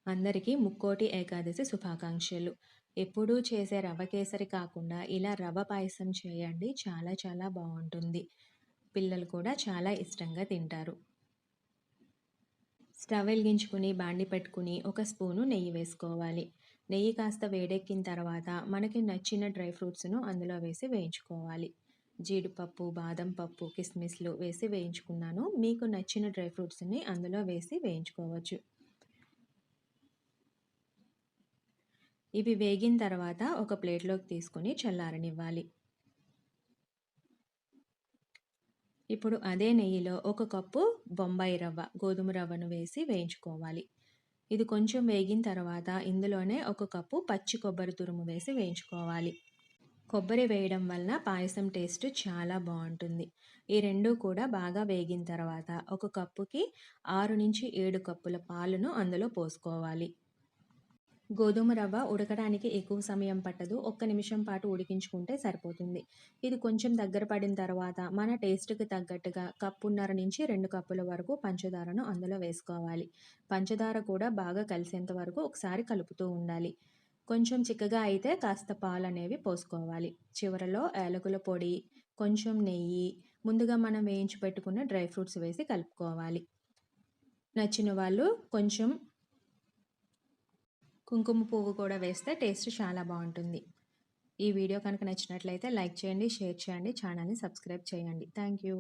అందరికీ ముక్కోటి ఏకాదశి శుభాకాంక్షలు. ఎప్పుడూ చేసే రవ్వ కేసరి కాకుండా ఇలా రవ్వ పాయసం చేయండి. చాలా చాలా బావుంటుంది. పిల్లలు కూడా చాలా ఇష్టంగా తింటారు. స్టవ్ వెలిగించుకుని బాండి పెట్టుకుని ఒక స్పూను నెయ్యి వేసుకోవాలి. నెయ్యి కాస్త వేడెక్కిన తర్వాత మనకి నచ్చిన డ్రై ఫ్రూట్స్‌ను అందులో వేసి వేయించుకోవాలి. జీడిపప్పు, బాదం పప్పు, కిస్మిస్‌లు వేసి వేయించుకున్నాను. మీకు నచ్చిన డ్రై ఫ్రూట్స్‌ని అందులో వేసి వేయించుకోవచ్చు. ఇవి వేగిన తర్వాత ఒక ప్లేట్లోకి తీసుకొని చల్లారనివ్వాలి. ఇప్పుడు అదే నెయ్యిలో ఒక కప్పు బొంబాయి రవ్వ, గోధుమ రవ్వను వేసి వేయించుకోవాలి. ఇది కొంచెం వేగిన తర్వాత ఇందులోనే ఒక కప్పు పచ్చి కొబ్బరి తురుము వేసి వేయించుకోవాలి. కొబ్బరి వేయడం వలన పాయసం టేస్ట్ చాలా బావుంటుంది. ఈ 2 కూడా బాగా వేగిన తర్వాత ఒక కప్పుకి 6-7 కప్పుల పాలను అందులో పోసుకోవాలి. గోధుమ రవ్వ ఉడకడానికి ఎక్కువ సమయం పట్టదు. ఒక్క నిమిషం పాటు ఉడికించుకుంటే సరిపోతుంది. ఇది కొంచెం దగ్గర పడిన తర్వాత మన టేస్ట్‌కి తగ్గట్టుగా కప్పున్నర నుంచి 2 కప్పుల వరకు పంచదారను అందులో వేసుకోవాలి. పంచదార కూడా బాగా కలిసేంత వరకు ఒకసారి కలుపుతూ ఉండాలి. కొంచెం చిక్కగా అయితే కాస్త పాలనేవి పోసుకోవాలి. చివరలో యాలకుల పొడి, కొంచెం నెయ్యి, ముందుగా మనం వేయించి పెట్టుకున్న డ్రై ఫ్రూట్స్ వేసి కలుపుకోవాలి. నచ్చిన వాళ్ళు కొంచెం కుంకుమ పువ్వు కూడా వేస్తే టేస్ట్ చాలా బావుంటుంది. ఈ వీడియో కనుక నచ్చినట్లయితే లైక్ చేయండి, షేర్ చేయండి, ఛానల్‌ని సబ్స్క్రైబ్ చేయండి. Thank you.